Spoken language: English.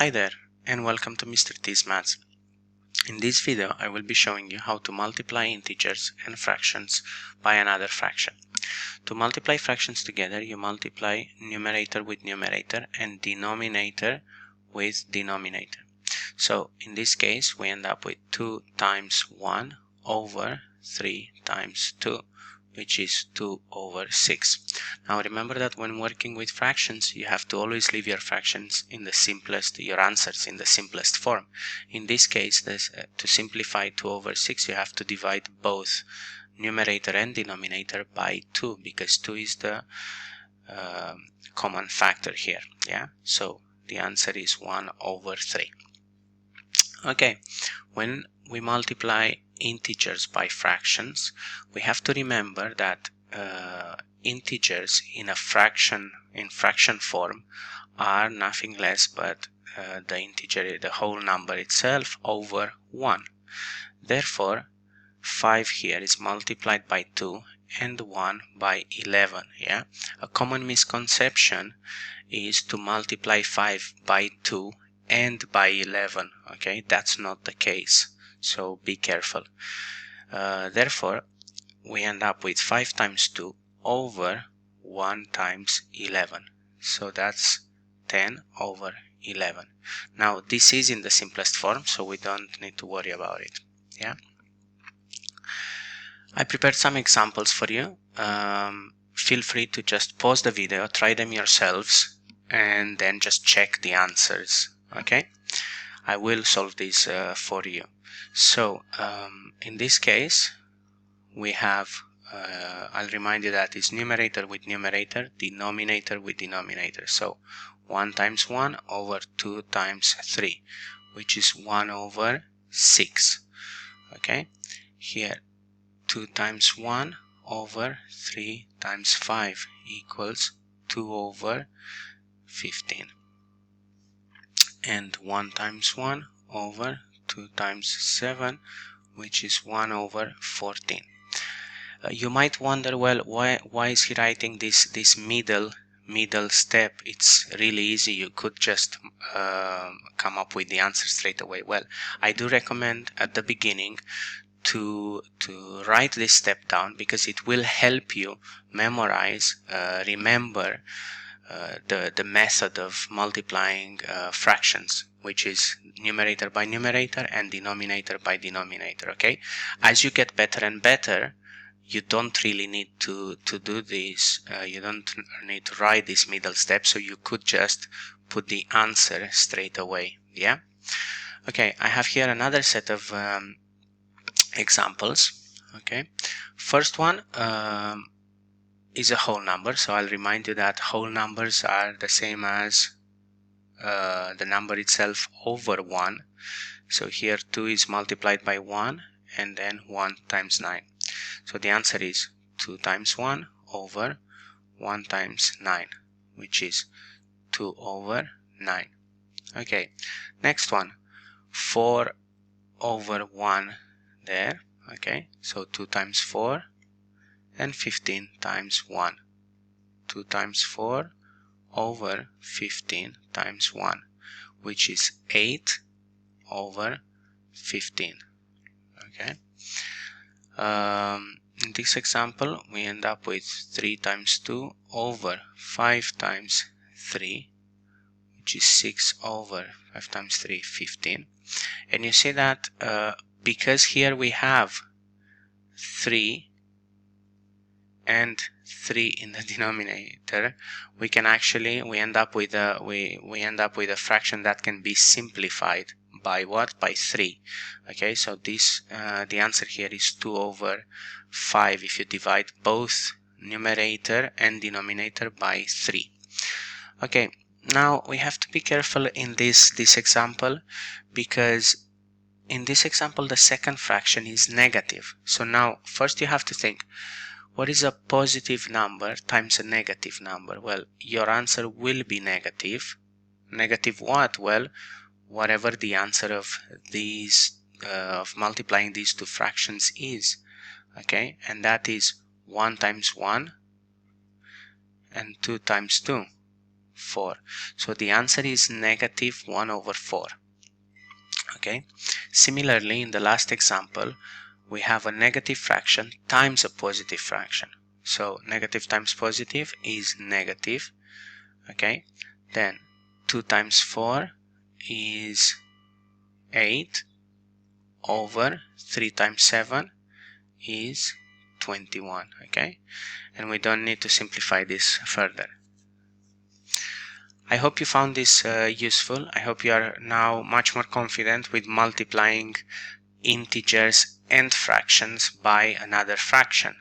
Hi there, and welcome to Mr. T's Maths. In this video I will be showing you how to multiply integers and fractions by another fraction. To multiply fractions together, you multiply numerator with numerator and denominator with denominator. So in this case we end up with 2 times 1 over 3 times 2, which is 2 over 6. Now remember that when working with fractions, you have to always leave your fractions in the simplest, your answers in the simplest form. In this case, to simplify 2 over 6, you have to divide both numerator and denominator by 2, because 2 is the common factor here. So the answer is 1 over 3. Okay, when we multiply integers by fractions, we have to remember that integers in fraction form are nothing less but the integer, the whole number itself, over 1. Therefore 5 here is multiplied by 2 and 1 by 11. A common misconception is to multiply 5 by 2 and by 11. Okay, that's not the case, so be careful. Therefore we end up with 5 times 2 over 1 times 11, so that's 10 over 11. Now this is in the simplest form, so we don't need to worry about it. I prepared some examples for you. Feel free to just pause the video, try them yourselves, and then just check the answers. Okay, I will solve this for you. So in this case we have I'll remind you that it's numerator with numerator, denominator with denominator. So 1 times 1 over 2 times 3, which is 1 over 6. Okay, here 2 times 1 over 3 times 5 equals 2 over 15. And 1 times 1 over 2 times 7, which is 1 over 14. You might wonder, well, why is he writing this middle step? It's really easy. You could just come up with the answer straight away. Well, I do recommend at the beginning to write this step down, because it will help you memorize, remember the method of multiplying fractions, which is numerator by numerator and denominator by denominator. Okay, as you get better and better, you don't really need to do this. You don't need to write this middle step, so you could just put the answer straight away. Okay, I have here another set of examples. Okay, first one is a whole number, so I'll remind you that whole numbers are the same as the number itself over 1. So here 2 is multiplied by 1 and then 1 times 9. So the answer is 2 times 1 over 1 times 9, which is 2 over 9. Okay, next one, 4 over 1 there. Okay, so 2 times 4 and 15 times 1. 2 times 4 over 15 times 1, which is 8 over 15. Okay, in this example we end up with 3 times 2 over 5 times 3, which is 6 over 5 times 3, 15. And you see that because here we have 3 and 3 in the denominator, we end up with a fraction that can be simplified by what? By 3. Okay, so this the answer here is 2 over 5 if you divide both numerator and denominator by 3. Okay, now we have to be careful in this example, because in this example the second fraction is negative. So now first you have to think, what is a positive number times a negative number? Well, your answer will be negative. Negative what? Well, whatever the answer of these of multiplying these two fractions is. Okay, and that is 1 times 1 and 2 times 2, 4. So the answer is negative 1 over 4. Okay. Similarly, in the last example, we have a negative fraction times a positive fraction. So negative times positive is negative. Okay. Then 2 times 4 is 8 over 3 times 7 is 21. Okay. And we don't need to simplify this further. I hope you found this useful. I hope you are now much more confident with multiplying integers and fractions by another fraction.